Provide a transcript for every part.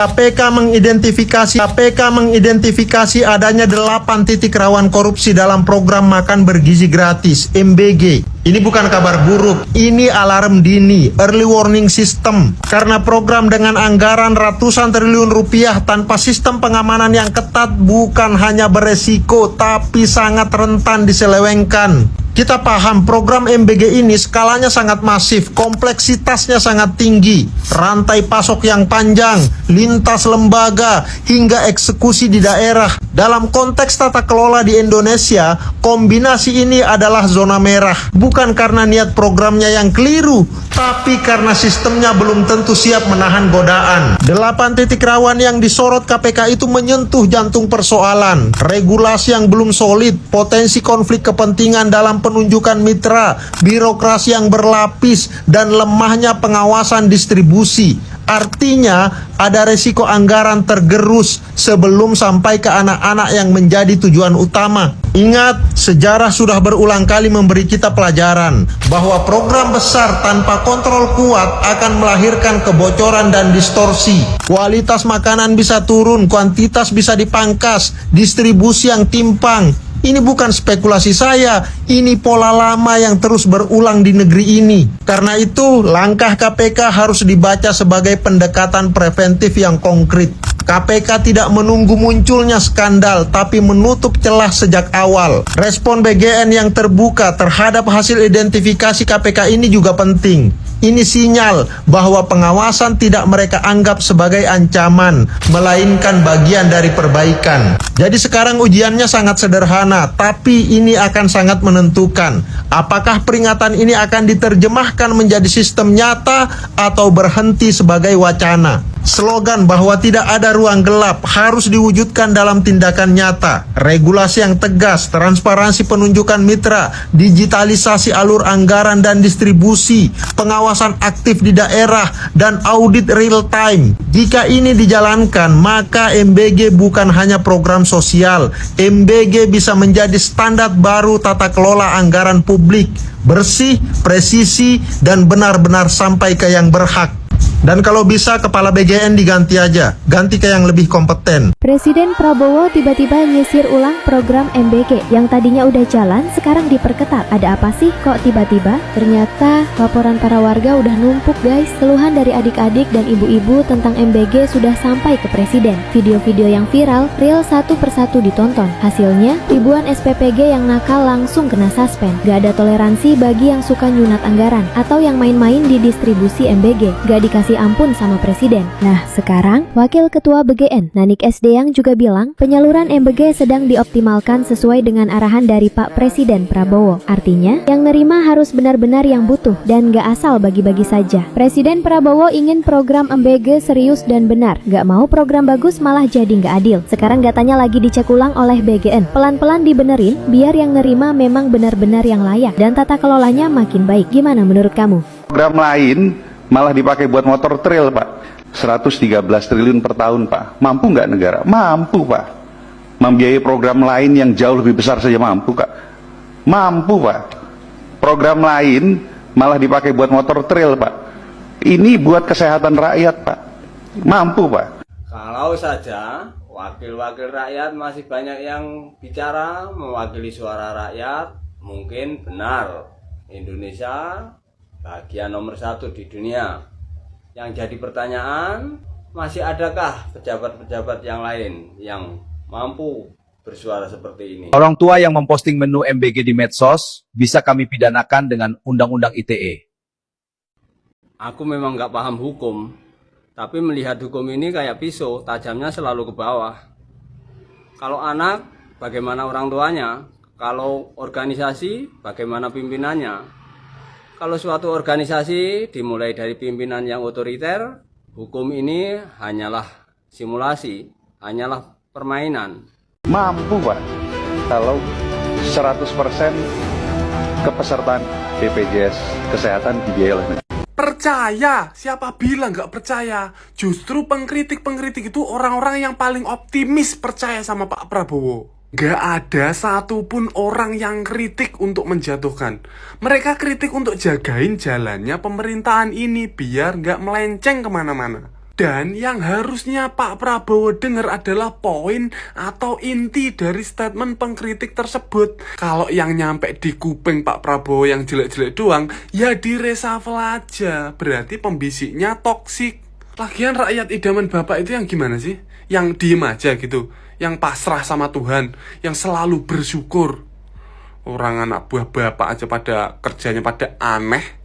KPK mengidentifikasi adanya 8 titik rawan korupsi dalam program makan bergizi gratis (MBG). Ini bukan kabar buruk, ini alarm dini, early warning system. Karena program dengan anggaran ratusan triliun rupiah tanpa sistem pengamanan yang ketat bukan hanya beresiko, tapi sangat rentan diselewengkan. Kita paham program MBG ini skalanya sangat masif, kompleksitasnya sangat tinggi, rantai pasok yang panjang, lintas lembaga, hingga eksekusi di daerah. Dalam konteks tata kelola di Indonesia, kombinasi ini adalah zona merah. Bukan karena niat programnya yang keliru, tapi karena sistemnya belum tentu siap menahan godaan. 8 titik rawan yang disorot KPK itu menyentuh jantung persoalan. Regulasi yang belum solid, potensi konflik kepentingan dalam penunjukan mitra, birokrasi yang berlapis, dan lemahnya pengawasan distribusi. Artinya, ada resiko anggaran tergerus sebelum sampai ke anak-anak yang menjadi tujuan utama. Ingat, sejarah sudah berulang kali memberi kita pelajaran bahwa program besar tanpa kontrol kuat akan melahirkan kebocoran dan distorsi. Kualitas makanan bisa turun, kuantitas bisa dipangkas, distribusi yang timpang. Ini bukan spekulasi saya, ini pola lama yang terus berulang di negeri ini. Karena itu, langkah KPK harus dibaca sebagai pendekatan preventif yang konkret. KPK tidak menunggu munculnya skandal, tapi menutup celah sejak awal. Respon BGN yang terbuka terhadap hasil identifikasi KPK ini juga penting. Ini sinyal bahwa pengawasan tidak mereka anggap sebagai ancaman, melainkan bagian dari perbaikan. Jadi sekarang ujiannya sangat sederhana, tapi ini akan sangat menentukan. Apakah peringatan ini akan diterjemahkan menjadi sistem nyata atau berhenti sebagai wacana? Slogan bahwa tidak ada ruang gelap harus diwujudkan dalam tindakan nyata. Regulasi yang tegas, transparansi penunjukan mitra, digitalisasi alur anggaran dan distribusi, pengawasan aktif di daerah, dan audit real time. Jika ini dijalankan, maka MBG bukan hanya program sosial. MBG bisa menjadi standar baru tata kelola anggaran publik, bersih, presisi, dan benar-benar sampai ke yang berhak. Dan kalau bisa kepala BGN diganti aja, ganti ke yang lebih kompeten. Presiden Prabowo tiba-tiba nyisir ulang program MBG yang tadinya udah jalan, sekarang diperketat. Ada apa sih kok tiba-tiba? Ternyata laporan para warga udah numpuk guys. Keluhan dari adik-adik dan ibu-ibu tentang MBG sudah sampai ke Presiden. Video-video yang viral, real satu persatu ditonton. Hasilnya, ribuan SPPG yang nakal langsung kena suspend. Gak ada toleransi bagi yang suka nyunat anggaran atau yang main-main di distribusi MBG. Gak dikasih ampun sama Presiden. Nah, sekarang Wakil Ketua BGN, Nanik Sdeyang juga bilang penyaluran MBG sedang dioptimalkan sesuai dengan arahan dari Pak Presiden Prabowo. Artinya, yang nerima harus benar-benar yang butuh dan gak asal bagi-bagi saja. Presiden Prabowo ingin program MBG serius dan benar. Gak mau program bagus malah jadi gak adil. Sekarang datanya lagi dicek ulang oleh BGN. Pelan-pelan dibenerin biar yang nerima memang benar-benar yang layak dan tata kelolanya makin baik. Gimana menurut kamu? Program lain malah dipakai buat motor trail, Pak. 113 triliun per tahun, Pak. Mampu nggak negara? Mampu, Pak. Membiayai program lain yang jauh lebih besar saja mampu, Kak. Mampu, Pak. Program lain malah dipakai buat motor trail, Pak. Ini buat kesehatan rakyat, Pak. Mampu, Pak. Kalau saja wakil-wakil rakyat masih banyak yang bicara mewakili suara rakyat, mungkin benar Indonesia bagian nomor 1 di dunia. Yang jadi pertanyaan, masih adakah pejabat-pejabat yang lain yang mampu bersuara seperti ini? Orang tua yang memposting menu MBG di medsos bisa kami pidanakan dengan Undang-Undang ITE. Aku memang nggak paham hukum, tapi melihat hukum ini kayak pisau, tajamnya selalu ke bawah. Kalau anak, bagaimana orang tuanya? Kalau organisasi, bagaimana pimpinannya? Kalau suatu organisasi dimulai dari pimpinan yang otoriter, hukum ini hanyalah simulasi, hanyalah permainan. Mampu, Pak. Kalau 100% kepesertaan BPJS Kesehatan dibiayai oleh negara. Percaya, siapa bilang nggak percaya? Justru pengkritik-pengkritik itu orang-orang yang paling optimis percaya sama Pak Prabowo. Gak ada satupun orang yang kritik untuk menjatuhkan. Mereka kritik untuk jagain jalannya pemerintahan ini biar gak melenceng kemana-mana. Dan yang harusnya Pak Prabowo dengar adalah poin atau inti dari statement pengkritik tersebut. Kalau yang nyampe di kuping Pak Prabowo yang jelek-jelek doang, ya di reshuffle aja. Berarti pembisiknya toksik. Lagian rakyat idaman Bapak itu yang gimana sih? Yang diem aja gitu, yang pasrah sama Tuhan, yang selalu bersyukur. Orang anak buah Bapak aja pada kerjanya pada aneh,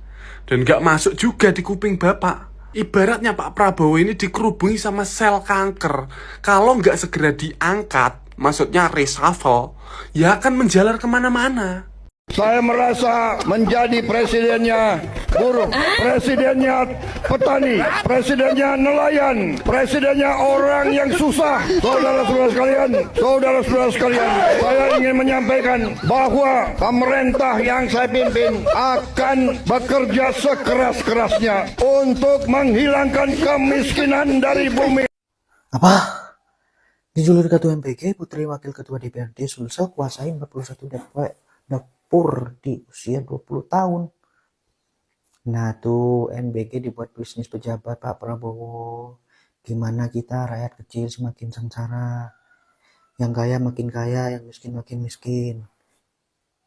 dan gak masuk juga di kuping Bapak. Ibaratnya Pak Prabowo ini dikerubungi sama sel kanker. Kalau nggak segera diangkat, maksudnya reshuffle, ya akan menjalar kemana-mana. Saya merasa menjadi presidennya buruh, presidennya petani, presidennya nelayan, presidennya orang yang susah. Saudara-saudara sekalian, saya ingin menyampaikan bahwa pemerintah yang saya pimpin akan bekerja sekeras-kerasnya untuk menghilangkan kemiskinan dari bumi. Apa? Dijuluki Ketua MPG, Putri Wakil Ketua DPRD Sulsel kuasai 41 dapur di usia 20 tahun. Nah tuh MBG dibuat bisnis pejabat Pak Prabowo. Gimana kita rakyat kecil semakin sengsara. Yang kaya makin kaya, yang miskin makin miskin.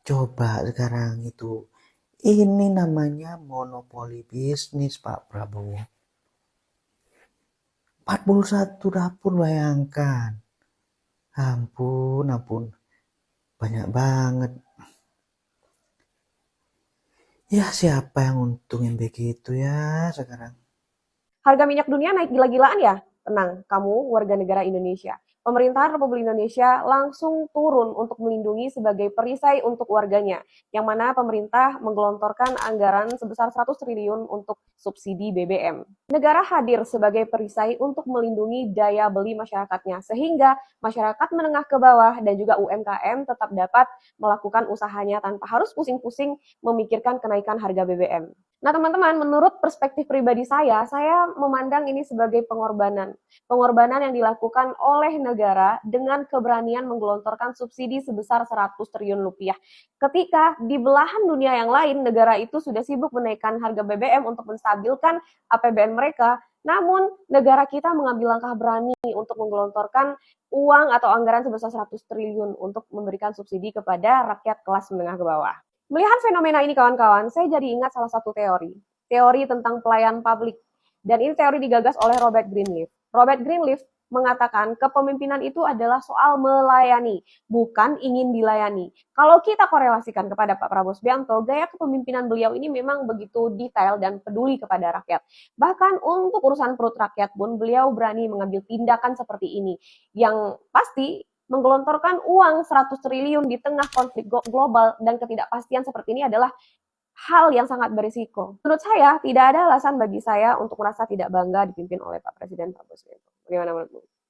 Coba sekarang itu. Ini namanya monopoli bisnis Pak Prabowo. 41 dapur, bayangkan. Ampun. Banyak banget. Ya siapa yang untung MBG itu ya sekarang? Harga minyak dunia naik gila-gilaan ya? Tenang, kamu warga negara Indonesia. Pemerintahan Republik Indonesia langsung turun untuk melindungi sebagai perisai untuk warganya, yang mana pemerintah menggelontorkan anggaran sebesar 100 triliun untuk subsidi BBM. Negara hadir sebagai perisai untuk melindungi daya beli masyarakatnya, sehingga masyarakat menengah ke bawah dan juga UMKM tetap dapat melakukan usahanya tanpa harus pusing-pusing memikirkan kenaikan harga BBM. Nah teman-teman, menurut perspektif pribadi saya memandang ini sebagai pengorbanan. Pengorbanan yang dilakukan oleh negara dengan keberanian menggelontorkan subsidi sebesar 100 triliun rupiah. Ketika di belahan dunia yang lain, negara itu sudah sibuk menaikkan harga BBM untuk menstabilkan APBN mereka, namun negara kita mengambil langkah berani untuk menggelontorkan uang atau anggaran sebesar 100 triliun untuk memberikan subsidi kepada rakyat kelas menengah ke bawah. Melihat fenomena ini kawan-kawan, saya jadi ingat salah satu teori tentang pelayan publik. Dan ini teori digagas oleh Robert Greenleaf. Robert Greenleaf mengatakan kepemimpinan itu adalah soal melayani, bukan ingin dilayani. Kalau kita korelasikan kepada Pak Prabowo Subianto, gaya kepemimpinan beliau ini memang begitu detail dan peduli kepada rakyat. Bahkan untuk urusan perut rakyat pun beliau berani mengambil tindakan seperti ini. Yang pasti menggelontorkan uang 100 triliun di tengah konflik global dan ketidakpastian seperti ini adalah hal yang sangat berisiko. Menurut saya, tidak ada alasan bagi saya untuk merasa tidak bangga dipimpin oleh Pak Presiden Prabowo Subianto. Bagaimana menurutmu?